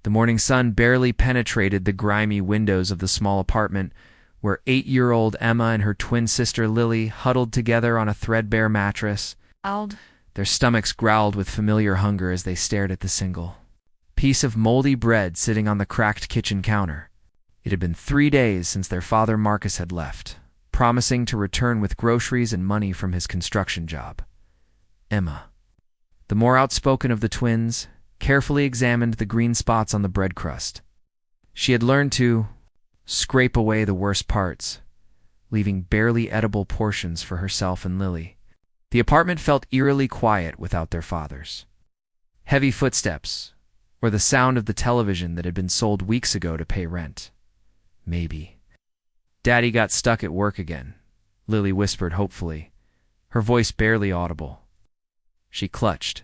The morning sun barely penetrated the grimy windows of the small apartment where 8-year-old Emma and her twin sister Lily huddled together on a threadbare mattress. Their stomachs growled with familiar hunger as they stared at the single piece of moldy bread sitting on the cracked kitchen counter. It had been 3 days since their father Marcus had left, promising to return with groceries and money from his construction job. Emma, the more outspoken of the twins, carefully examined the green spots on the bread crust. She had learned to scrape away the worst parts, leaving barely edible portions for herself and Lily. The apartment felt eerily quiet without their fathers. Heavy footsteps, or the sound of the television that had been sold weeks ago to pay rent. Maybe. Daddy got stuck at work again, Lily whispered hopefully, her voice barely audible. She clutched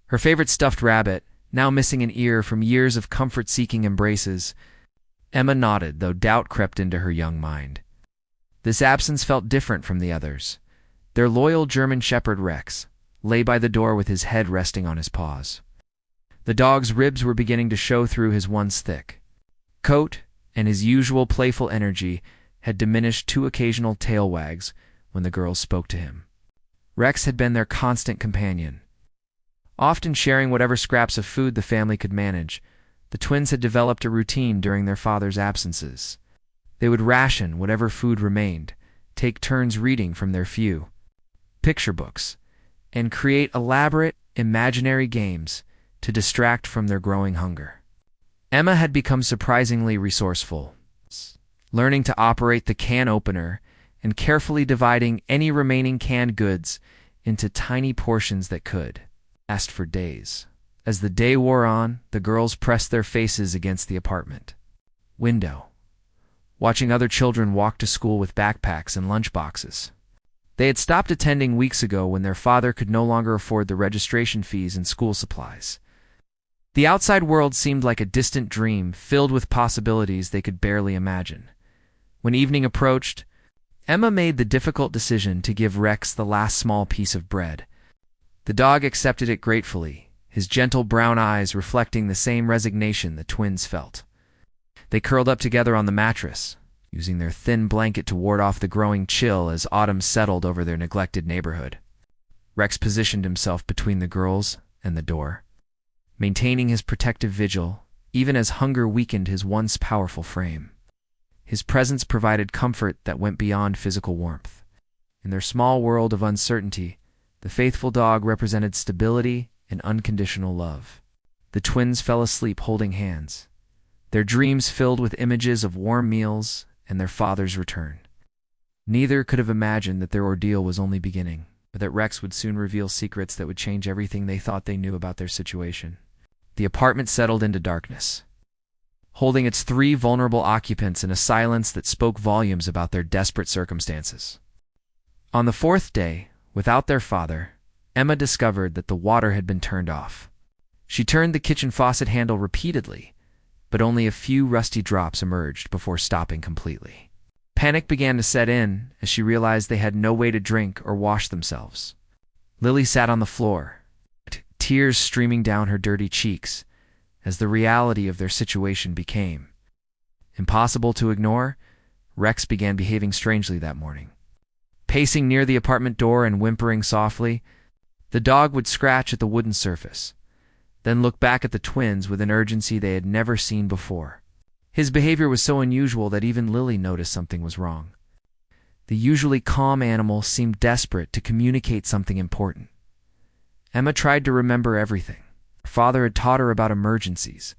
her favorite stuffed rabbit, now missing an ear from years of comfort-seeking embraces. Emma nodded, though doubt crept into her young mind. This absence felt different from the others. Their loyal German shepherd Rex lay by the door with his head resting on his paws. The dog's ribs were beginning to show through his once thick coat, and his usual playful energy had diminished 2 occasional tail wags when the girls spoke to him. Rex had been their constant companion, often sharing whatever scraps of food the family could manage. The twins had developed a routine during their father's absences. They would ration whatever food remained, take turns reading from their few picture books, and create elaborate, imaginary games to distract from their growing hunger. Emma had become surprisingly resourceful, learning to operate the can opener and carefully dividing any remaining canned goods into tiny portions that could last for days. As the day wore on, the girls pressed their faces against the apartment window, watching other children walk to school with backpacks and lunchboxes. They had stopped attending weeks ago when their father could no longer afford the registration fees and school supplies. The outside world seemed like a distant dream filled with possibilities they could barely imagine. When evening approached, Emma made the difficult decision to give Rex the last small piece of bread. The dog accepted it gratefully, his gentle brown eyes reflecting the same resignation the twins felt. They curled up together on the mattress, using their thin blanket to ward off the growing chill as autumn settled over their neglected neighborhood. Rex positioned himself between the girls and the door, maintaining his protective vigil, even as hunger weakened his once powerful frame. His presence provided comfort that went beyond physical warmth. In their small world of uncertainty, the faithful dog represented stability and unconditional love. The twins fell asleep holding hands, their dreams filled with images of warm meals and their father's return. Neither could have imagined that their ordeal was only beginning, or that Rex would soon reveal secrets that would change everything they thought they knew about their situation. The apartment settled into darkness, holding its 3 vulnerable occupants in a silence that spoke volumes about their desperate circumstances. On the 4th day, without their father, Emma discovered that the water had been turned off. She turned the kitchen faucet handle repeatedly, but only a few rusty drops emerged before stopping completely. Panic began to set in as she realized they had no way to drink or wash themselves. Lily sat on the floor, tears streaming down her dirty cheeks, as the reality of their situation became impossible to ignore. Rex began behaving strangely that morning. Pacing near the apartment door and whimpering softly, the dog would scratch at the wooden surface, then look back at the twins with an urgency they had never seen before. His behavior was so unusual that even Lily noticed something was wrong. The usually calm animal seemed desperate to communicate something important. Emma tried to remember everything. Her father had taught her about emergencies,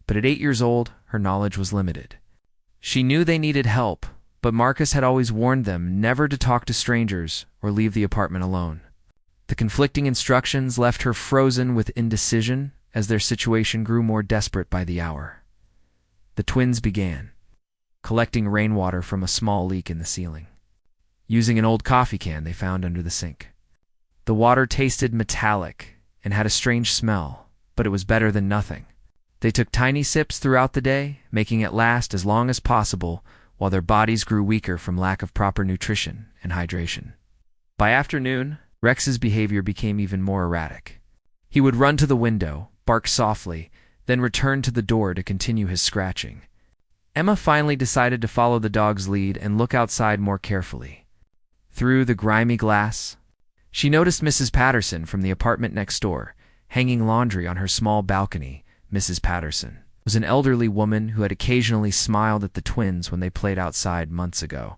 but at 8 years old, her knowledge was limited. She knew they needed help, but Marcus had always warned them never to talk to strangers or leave the apartment alone. The conflicting instructions left her frozen with indecision as their situation grew more desperate by the hour. The twins began collecting rainwater from a small leak in the ceiling, using an old coffee can they found under the sink. The water tasted metallic and had a strange smell, but it was better than nothing. They took tiny sips throughout the day, making it last as long as possible while their bodies grew weaker from lack of proper nutrition and hydration. By afternoon, Rex's behavior became even more erratic. He would run to the window, bark softly, then returned to the door to continue his scratching. Emma finally decided to follow the dog's lead and look outside more carefully. Through the grimy glass, she noticed Mrs. Patterson from the apartment next door, hanging laundry on her small balcony. Mrs. Patterson was an elderly woman who had occasionally smiled at the twins when they played outside months ago.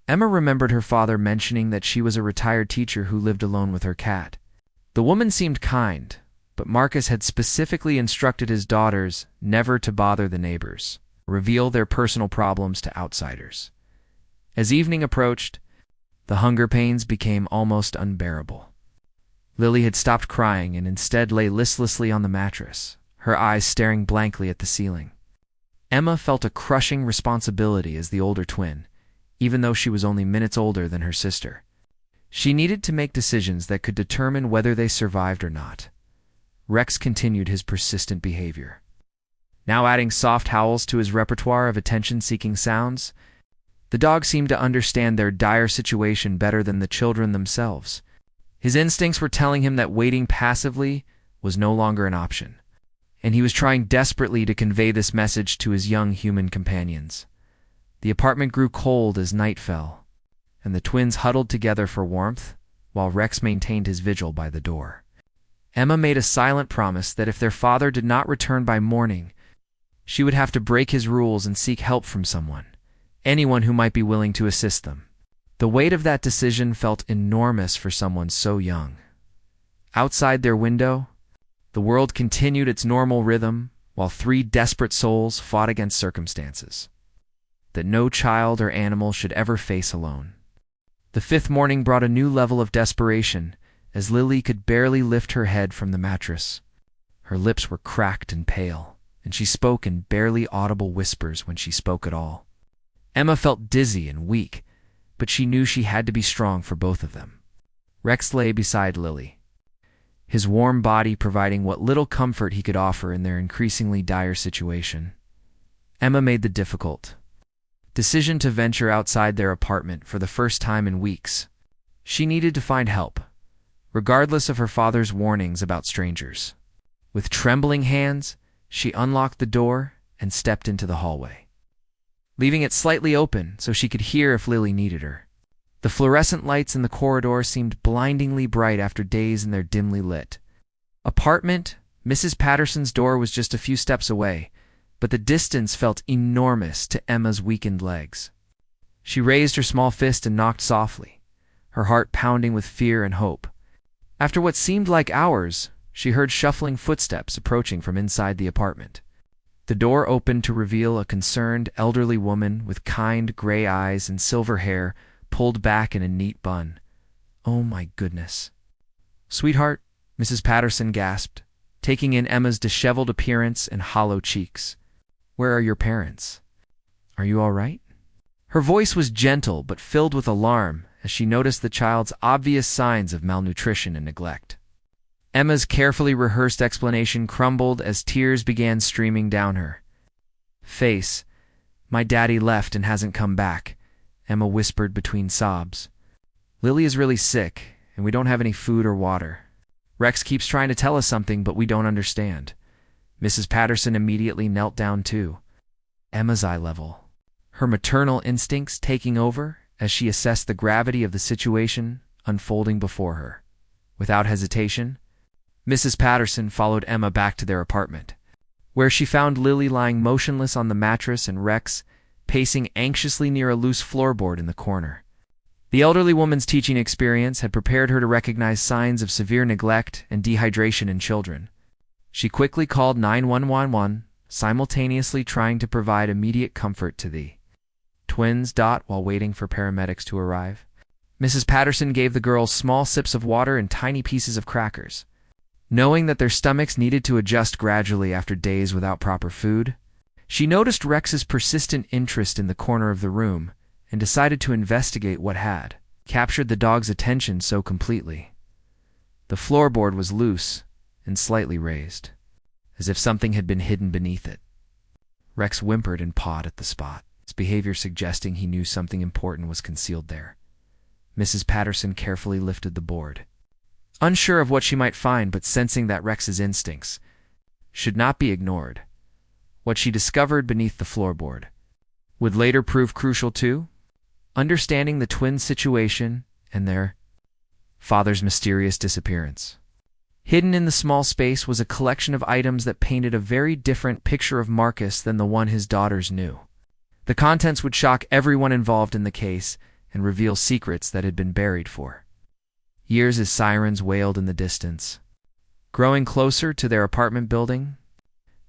Emma remembered her father mentioning that she was a retired teacher who lived alone with her cat. The woman seemed kind, but Marcus had specifically instructed his daughters never to bother the neighbors, reveal their personal problems to outsiders. As evening approached, the hunger pains became almost unbearable. Lily had stopped crying and instead lay listlessly on the mattress, her eyes staring blankly at the ceiling. Emma felt a crushing responsibility as the older twin, even though she was only minutes older than her sister. She needed to make decisions that could determine whether they survived or not. Rex continued his persistent behavior, now adding soft howls to his repertoire of attention-seeking sounds. The dog seemed to understand their dire situation better than the children themselves. His instincts were telling him that waiting passively was no longer an option, and he was trying desperately to convey this message to his young human companions. The apartment grew cold as night fell, and the twins huddled together for warmth while Rex maintained his vigil by the door. Emma made a silent promise that if their father did not return by morning, she would have to break his rules and seek help from someone, anyone who might be willing to assist them. The weight of that decision felt enormous for someone so young. Outside their window, the world continued its normal rhythm while three desperate souls fought against circumstances that no child or animal should ever face alone. The fifth morning brought a new level of desperation as Lily could barely lift her head from the mattress. Her lips were cracked and pale, and she spoke in barely audible whispers when she spoke at all. Emma felt dizzy and weak, but she knew she had to be strong for both of them. Rex lay beside Lily, his warm body providing what little comfort he could offer in their increasingly dire situation. Emma made the difficult decision to venture outside their apartment for the first time in weeks. She needed to find help, regardless of her father's warnings about strangers. With trembling hands, she unlocked the door and stepped into the hallway, leaving it slightly open so she could hear if Lily needed her. The fluorescent lights in the corridor seemed blindingly bright after days in their dimly lit apartment. Mrs. Patterson's door was just a few steps away, but the distance felt enormous to Emma's weakened legs. She raised her small fist and knocked softly, her heart pounding with fear and hope. After what seemed like hours, she heard shuffling footsteps approaching from inside the apartment. The door opened to reveal a concerned, elderly woman with kind gray eyes and silver hair pulled back in a neat bun. "Oh my goodness." "Sweetheart," Mrs. Patterson gasped, taking in Emma's disheveled appearance and hollow cheeks. "Where are your parents? Are you all right?" Her voice was gentle but filled with alarm as she noticed the child's obvious signs of malnutrition and neglect. Emma's carefully rehearsed explanation crumbled as tears began streaming down her face. "My daddy left and hasn't come back," Emma whispered between sobs. "Lily is really sick, and we don't have any food or water. Rex keeps trying to tell us something, but we don't understand." Mrs. Patterson immediately knelt down too, Emma's eye level, her maternal instincts taking over as she assessed the gravity of the situation unfolding before her. Without hesitation, Mrs. Patterson followed Emma back to their apartment, where she found Lily lying motionless on the mattress and Rex pacing anxiously near a loose floorboard in the corner. The elderly woman's teaching experience had prepared her to recognize signs of severe neglect and dehydration in children. She quickly called 911, simultaneously trying to provide immediate comfort to the twins. While waiting for paramedics to arrive, Mrs. Patterson gave the girls small sips of water and tiny pieces of crackers. Knowing that their stomachs needed to adjust gradually after days without proper food, she noticed Rex's persistent interest in the corner of the room and decided to investigate what had captured the dog's attention so completely. The floorboard was loose and slightly raised, as if something had been hidden beneath it. Rex whimpered and pawed at the spot, his behavior suggesting he knew something important was concealed there. Mrs. Patterson carefully lifted the board, unsure of what she might find but sensing that Rex's instincts, should not be ignored. What she discovered beneath the floorboard would later prove crucial too. Understanding the twins' situation and their father's mysterious disappearance. Hidden in the small space was a collection of items that painted a very different picture of Marcus than the one his daughters knew. The contents would shock everyone involved in the case and reveal secrets that had been buried for years as sirens wailed in the distance. Growing closer to their apartment building,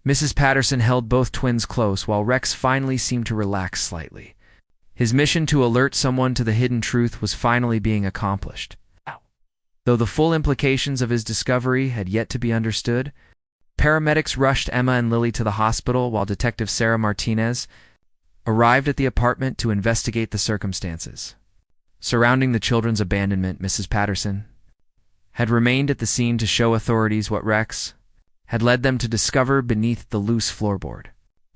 Mrs. Patterson held both twins close while Rex finally seemed to relax slightly. His mission to alert someone to the hidden truth was finally being accomplished. Though the full implications of his discovery had yet to be understood, paramedics rushed Emma and Lily to the hospital while Detective Sarah Martinez arrived at the apartment to investigate the circumstances surrounding the children's abandonment. Mrs. Patterson had remained at the scene to show authorities what Rex had led them to discover beneath the loose floorboard.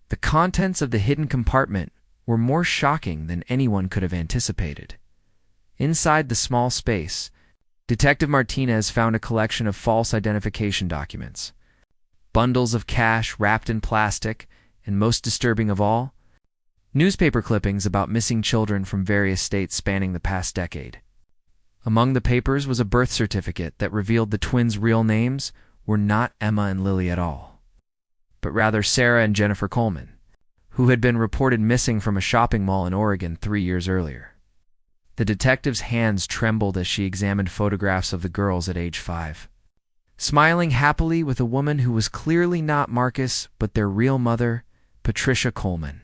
The contents of the hidden compartment were more shocking than anyone could have anticipated. Inside the small space, Detective Martinez found a collection of false identification documents, bundles of cash wrapped in plastic, and most disturbing of all, newspaper clippings about missing children from various states spanning the past decade. Among the papers was a birth certificate that revealed the twins' real names were not Emma and Lily at all, but rather Sarah and Jennifer Coleman, who had been reported missing from a shopping mall in Oregon 3 years earlier. The detective's hands trembled as she examined photographs of the girls at age 5, smiling happily with a woman who was clearly not Marcus but their real mother, Patricia Coleman.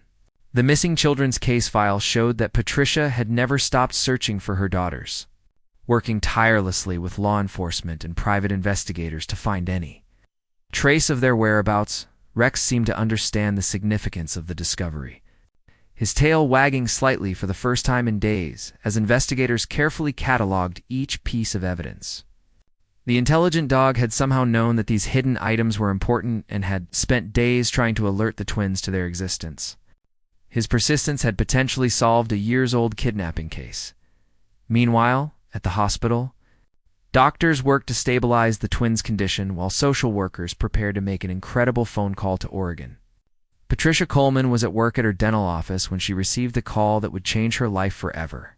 The missing children's case file showed that Patricia had never stopped searching for her daughters, working tirelessly with law enforcement and private investigators to find any trace of their whereabouts. Rex seemed to understand the significance of the discovery, his tail wagging slightly for the first time in days as investigators carefully cataloged each piece of evidence. The intelligent dog had somehow known that these hidden items were important and had spent days trying to alert the twins to their existence. His persistence had potentially solved a years-old kidnapping case. Meanwhile, at the hospital, doctors worked to stabilize the twins' condition while social workers prepared to make an incredible phone call to Oregon. Patricia Coleman was at work at her dental office when she received the call that would change her life forever.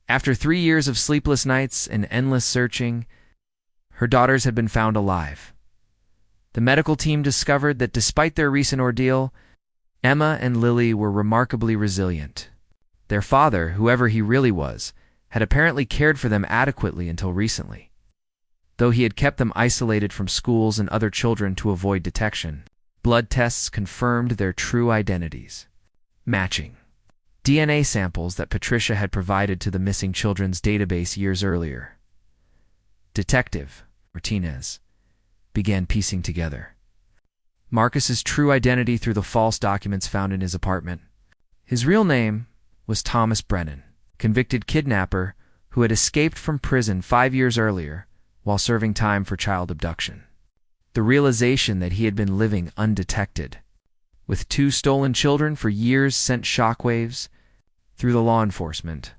After 3 years of sleepless nights and endless searching, her daughters had been found alive. The medical team discovered that despite their recent ordeal, Emma and Lily were remarkably resilient. Their father, whoever he really was, had apparently cared for them adequately until recently, though he had kept them isolated from schools and other children to avoid detection. Blood tests confirmed their true identities, matching DNA samples that Patricia had provided to the missing children's database years earlier. Detective Martinez began piecing together Marcus's true identity through the false documents found in his apartment. His real name was Thomas Brennan, convicted kidnapper who had escaped from prison 5 years earlier while serving time for child abduction. The realization that he had been living undetected with 2 stolen children for years sent shockwaves through the law enforcement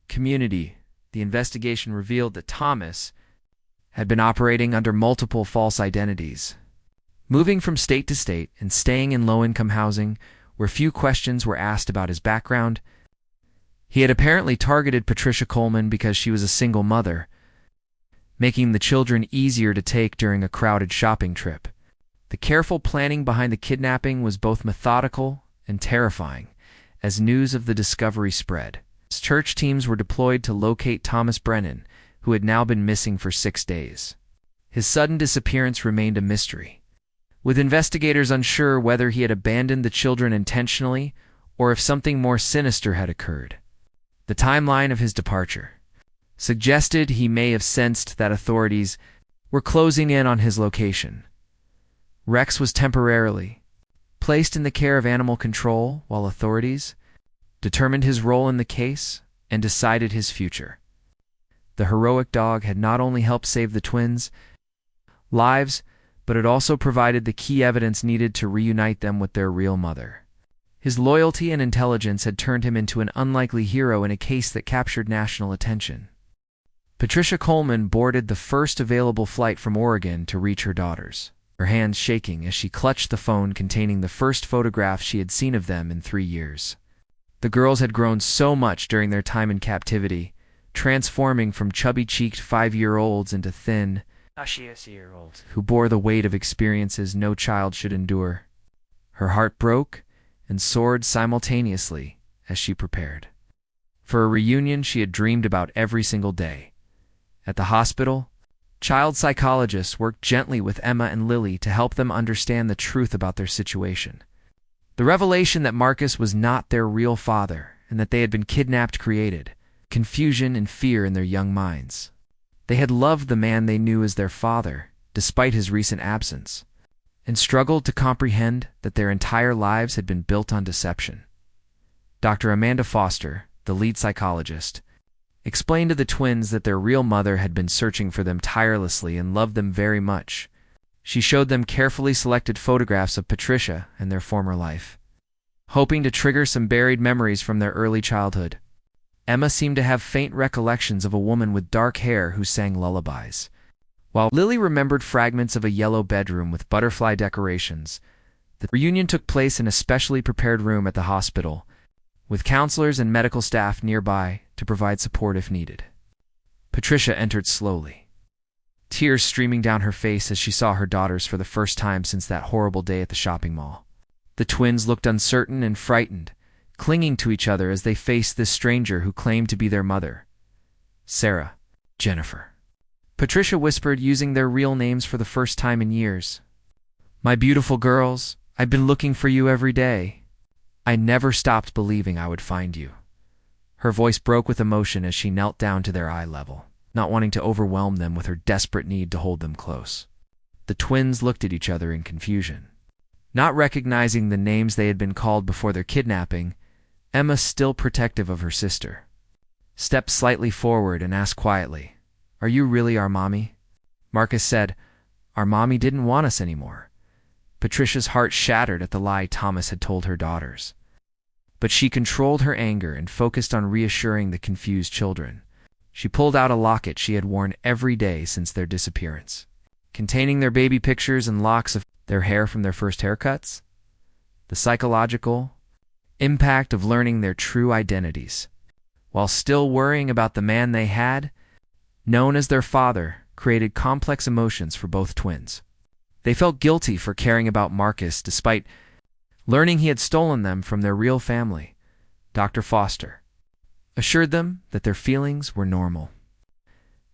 community. The investigation revealed that Thomas had been operating under multiple false identities, moving from state to state and staying in low-income housing where few questions were asked about his background. He had apparently targeted Patricia Coleman because she was a single mother, making the children easier to take during a crowded shopping trip. The careful planning behind the kidnapping was both methodical and terrifying as news of the discovery spread. Church teams were deployed to locate Thomas Brennan, who had now been missing for 6 days. His sudden disappearance remained a mystery, with investigators unsure whether he had abandoned the children intentionally or if something more sinister had occurred. The timeline of his departure suggested he may have sensed that authorities were closing in on his location. Rex was temporarily placed in the care of animal control while authorities determined his role in the case and decided his future. The heroic dog had not only helped save the twins' lives, but it also provided the key evidence needed to reunite them with their real mother. His loyalty and intelligence had turned him into an unlikely hero in a case that captured national attention. Patricia Coleman boarded the first available flight from Oregon to reach her daughters. her hands shaking as she clutched the phone containing the first photograph she had seen of them in 3 years. The girls had grown so much during their time in captivity, transforming from chubby-cheeked 5-year-olds into thin, ashy-year-olds who bore the weight of experiences no child should endure. Her heart broke and soared simultaneously as she prepared. For a reunion she had dreamed about every single day. At the hospital, child psychologists worked gently with Emma and Lily to help them understand the truth about their situation. The revelation that Marcus was not their real father and that they had been kidnapped created confusion and fear in their young minds. They had loved the man they knew as their father, despite his recent absence, and struggled to comprehend that their entire lives had been built on deception. Dr. Amanda Foster, the lead psychologist, explained to the twins that their real mother had been searching for them tirelessly and loved them very much. She showed them carefully selected photographs of Patricia and their former life, hoping to trigger some buried memories from their early childhood. Emma seemed to have faint recollections of a woman with dark hair who sang lullabies, while Lily remembered fragments of a yellow bedroom with butterfly decorations. The reunion took place in a specially prepared room at the hospital, with counselors and medical staff nearby to provide support if needed. Patricia entered slowly, tears streaming down her face as she saw her daughters for the first time since that horrible day at the shopping mall. The twins looked uncertain and frightened, clinging to each other as they faced this stranger who claimed to be their mother. Sarah, Jennifer. Patricia whispered, using their real names for the first time in years. "My beautiful girls, I've been looking for you every day. I never stopped believing I would find you." Her voice broke with emotion as she knelt down to their eye level, not wanting to overwhelm them with her desperate need to hold them close. The twins looked at each other in confusion. Not recognizing the names they had been called before their kidnapping, Emma, still protective of her sister, stepped slightly forward and asked quietly, "Are you really our mommy?" Marcus said, "Our mommy didn't want us anymore." Patricia's heart shattered at the lie Thomas had told her daughters. But she controlled her anger and focused on reassuring the confused children. She pulled out a locket she had worn every day since their disappearance, containing their baby pictures and locks of their hair from their first haircuts. The psychological impact of learning their true identities, while still worrying about the man they had known as their father, created complex emotions for both twins. They felt guilty for caring about Marcus despite learning he had stolen them from their real family. Dr. Foster assured them that their feelings were normal,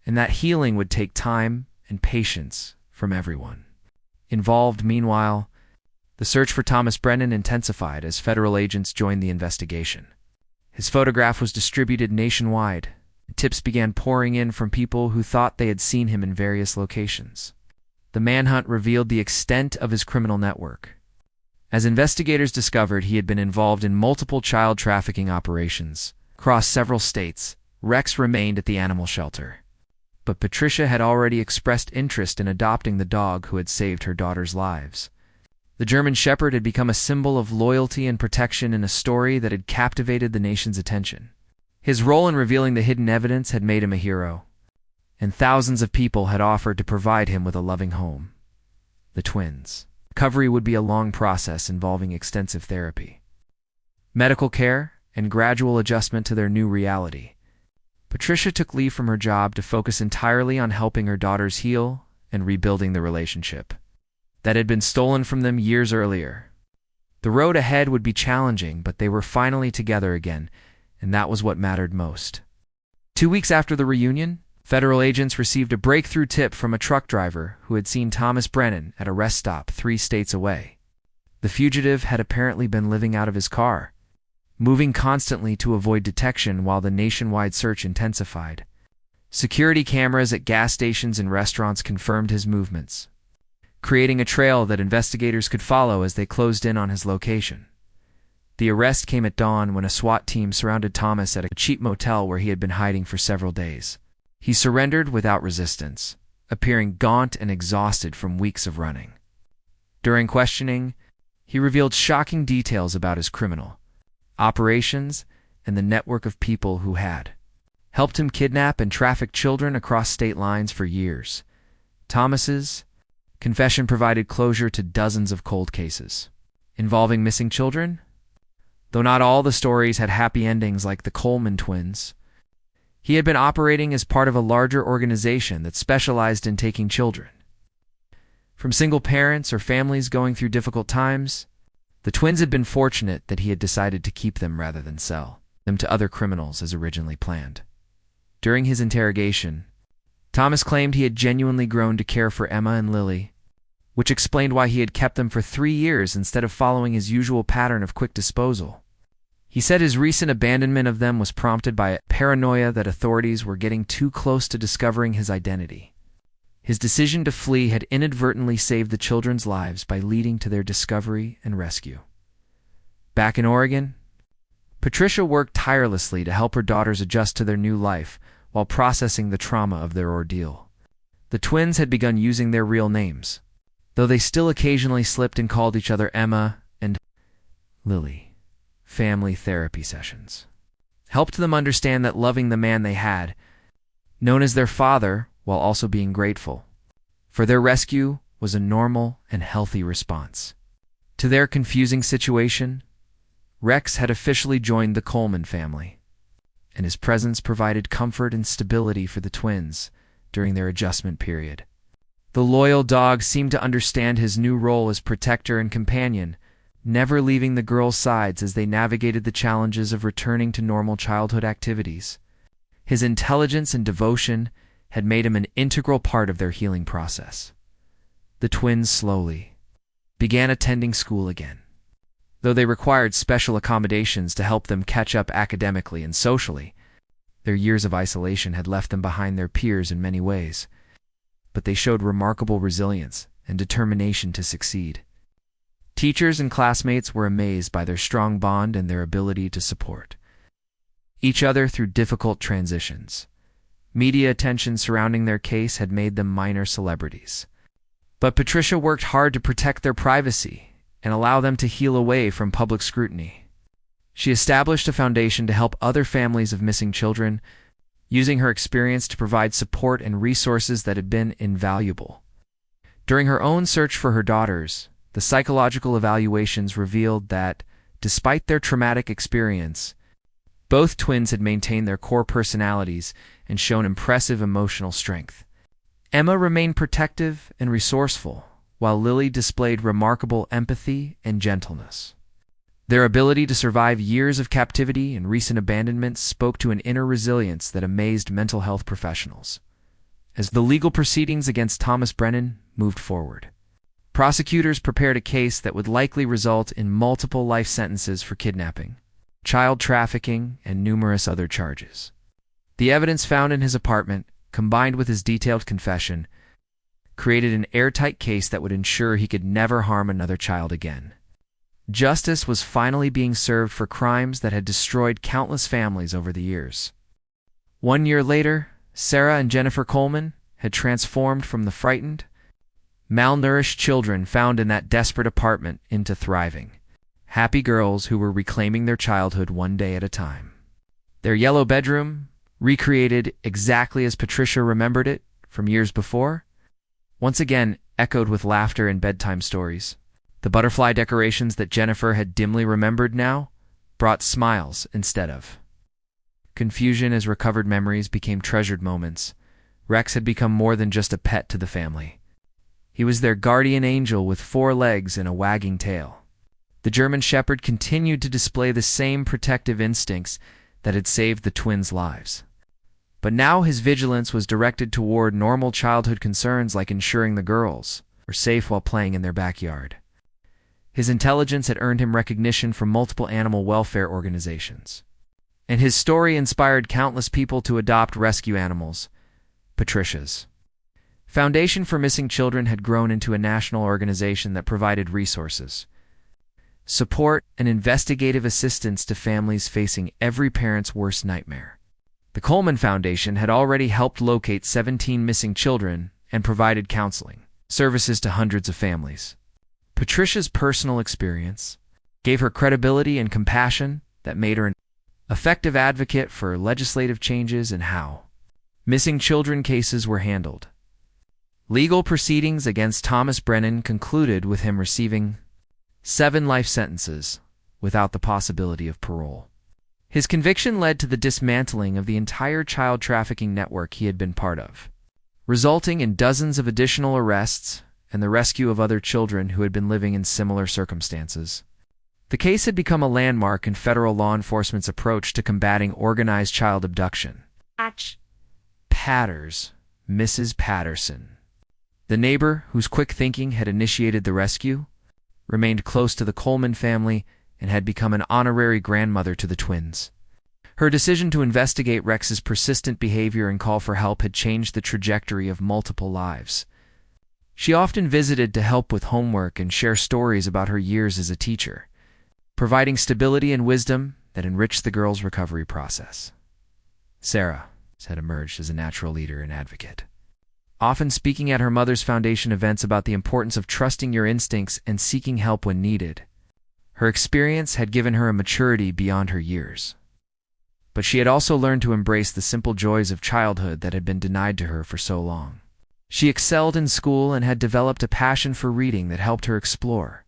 and that healing would take time and patience from everyone involved. Meanwhile, the search for Thomas Brennan intensified as federal agents joined the investigation. His photograph was distributed nationwide, and tips began pouring in from people who thought they had seen him in various locations. The manhunt revealed the extent of his criminal network. As investigators discovered, he had been involved in multiple child trafficking operations across several states. Rex remained at the animal shelter, but Patricia had already expressed interest in adopting the dog who had saved her daughters' lives. The German Shepherd had become a symbol of loyalty and protection in a story that had captivated the nation's attention. His role in revealing the hidden evidence had made him a hero, and thousands of people had offered to provide him with a loving home. The twins' recovery would be a long process involving extensive therapy, medical care, and gradual adjustment to their new reality. Patricia took leave from her job to focus entirely on helping her daughters heal and rebuilding the relationship that had been stolen from them years earlier. The road ahead would be challenging, but they were finally together again, and that was what mattered most. 2 weeks after the reunion, federal agents received a breakthrough tip from a truck driver who had seen Thomas Brennan at a rest stop 3 states away. The fugitive had apparently been living out of his car, moving constantly to avoid detection while the nationwide search intensified. Security cameras at gas stations and restaurants confirmed his movements, creating a trail that investigators could follow as they closed in on his location. The arrest came at dawn when a SWAT team surrounded Thomas at a cheap motel where he had been hiding for several days. He surrendered without resistance, appearing gaunt and exhausted from weeks of running. During questioning, he revealed shocking details about his criminal operations and the network of people who had helped him kidnap and traffic children across state lines for years. Thomas's Confession provided closure to dozens of cold cases involving missing children. Though not all the stories had happy endings like the Coleman twins, he had been operating as part of a larger organization that specialized in taking children from single parents or families going through difficult times. The twins had been fortunate that he had decided to keep them rather than sell them to other criminals as originally planned. During his interrogation, Thomas claimed he had genuinely grown to care for Emma and Lily, which explained why he had kept them for 3 years instead of following his usual pattern of quick disposal. He said his recent abandonment of them was prompted by a paranoia that authorities were getting too close to discovering his identity. His decision to flee had inadvertently saved the children's lives by leading to their discovery and rescue. Back in Oregon, Patricia worked tirelessly to help her daughters adjust to their new life while processing the trauma of their ordeal. The twins had begun using their real names, though they still occasionally slipped and called each other Emma and Lily. Family therapy sessions helped them understand that loving the man they had, known as their father, while also being grateful for their rescue, was a normal and healthy response to their confusing situation. Rex had officially joined the Coleman family, and his presence provided comfort and stability for the twins during their adjustment period. The loyal dog seemed to understand his new role as protector and companion, never leaving the girls' sides as they navigated the challenges of returning to normal childhood activities. His intelligence and devotion had made him an integral part of their healing process. The twins slowly began attending school again, though they required special accommodations to help them catch up academically and socially. Their years of isolation had left them behind their peers in many ways, but they showed remarkable resilience and determination to succeed. Teachers and classmates were amazed by their strong bond and their ability to support each other through difficult transitions. Media attention surrounding their case had made them minor celebrities, but Patricia worked hard to protect their privacy and allow them to heal away from public scrutiny. She established a foundation to help other families of missing children, using her experience to provide support and resources that had been invaluable. During her own search for her daughters, the psychological evaluations revealed that, despite their traumatic experience, both twins had maintained their core personalities and shown impressive emotional strength. Emma remained protective and resourceful, while Lily displayed remarkable empathy and gentleness. Their ability to survive years of captivity and recent abandonment spoke to an inner resilience that amazed mental health professionals. As the legal proceedings against Thomas Brennan moved forward, prosecutors prepared a case that would likely result in multiple life sentences for kidnapping, child trafficking, and numerous other charges. The evidence found in his apartment, combined with his detailed confession, created an airtight case that would ensure he could never harm another child again. Justice was finally being served for crimes that had destroyed countless families over the years. 1 year later, Sarah and Jennifer Coleman had transformed from the frightened, malnourished children found in that desperate apartment into thriving, happy girls who were reclaiming their childhood one day at a time. Their yellow bedroom, recreated exactly as Patricia remembered it from years before, once again echoed with laughter and bedtime stories. The butterfly decorations that Jennifer had dimly remembered now brought smiles instead of confusion as recovered memories became treasured moments. Rex had become more than just a pet to the family. He was their guardian angel with 4 legs and a wagging tail. The German Shepherd continued to display the same protective instincts that had saved the twins' lives. But now his vigilance was directed toward normal childhood concerns like ensuring the girls were safe while playing in their backyard. His intelligence had earned him recognition from multiple animal welfare organizations, and his story inspired countless people to adopt rescue animals. Patricia's Foundation for Missing Children had grown into a national organization that provided resources, support, and investigative assistance to families facing every parent's worst nightmare. The Coleman Foundation had already helped locate 17 missing children and provided counseling services to hundreds of families. Patricia's personal experience gave her credibility and compassion that made her an effective advocate for legislative changes in how missing children cases were handled. Legal proceedings against Thomas Brennan concluded with him receiving 7 life sentences without the possibility of parole. His conviction led to the dismantling of the entire child trafficking network he had been part of, resulting in dozens of additional arrests and the rescue of other children who had been living in similar circumstances. The case had become a landmark in federal law enforcement's approach to combating organized child abduction. Patters, Mrs. Patterson, the neighbor whose quick thinking had initiated the rescue, remained close to the Coleman family and had become an honorary grandmother to the twins. Her decision to investigate Rex's persistent behavior and call for help had changed the trajectory of multiple lives. She often visited to help with homework and share stories about her years as a teacher, providing stability and wisdom that enriched the girls' recovery process. Sarah had emerged as a natural leader and advocate, often speaking at her mother's foundation events about the importance of trusting your instincts and seeking help when needed. Her experience had given her a maturity beyond her years, but she had also learned to embrace the simple joys of childhood that had been denied to her for so long. She excelled in school and had developed a passion for reading that helped her explore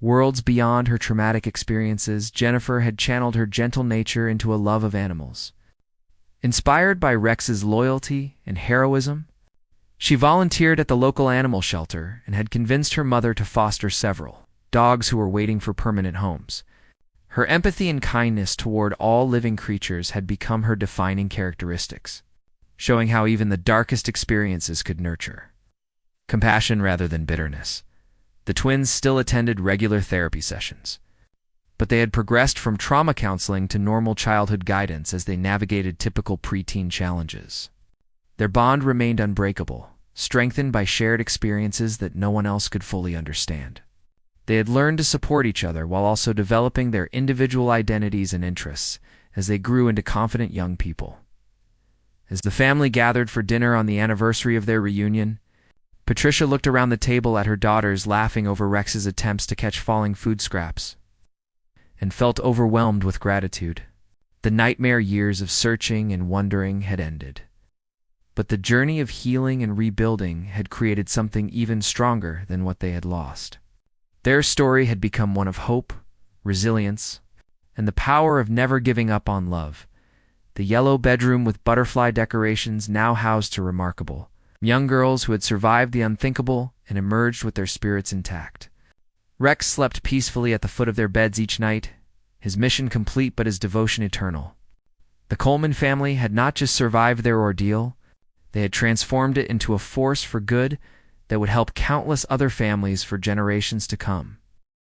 worlds beyond her traumatic experiences. Jennifer had channeled her gentle nature into a love of animals. Inspired by Rex's loyalty and heroism, she volunteered at the local animal shelter and had convinced her mother to foster several dogs who were waiting for permanent homes. Her empathy and kindness toward all living creatures had become her defining characteristics, showing how even the darkest experiences could nurture compassion rather than bitterness. The twins still attended regular therapy sessions, but they had progressed from trauma counseling to normal childhood guidance as they navigated typical preteen challenges. Their bond remained unbreakable, strengthened by shared experiences that no one else could fully understand. They had learned to support each other while also developing their individual identities and interests as they grew into confident young people. As the family gathered for dinner on the anniversary of their reunion, Patricia looked around the table at her daughters laughing over Rex's attempts to catch falling food scraps, and felt overwhelmed with gratitude. The nightmare years of searching and wondering had ended, but the journey of healing and rebuilding had created something even stronger than what they had lost. Their story had become one of hope, resilience, and the power of never giving up on love. The yellow bedroom with butterfly decorations now housed two remarkable young girls who had survived the unthinkable and emerged with their spirits intact. Rex slept peacefully at the foot of their beds each night, his mission complete but his devotion eternal. The Coleman family had not just survived their ordeal, they had transformed it into a force for good that would help countless other families for generations to come.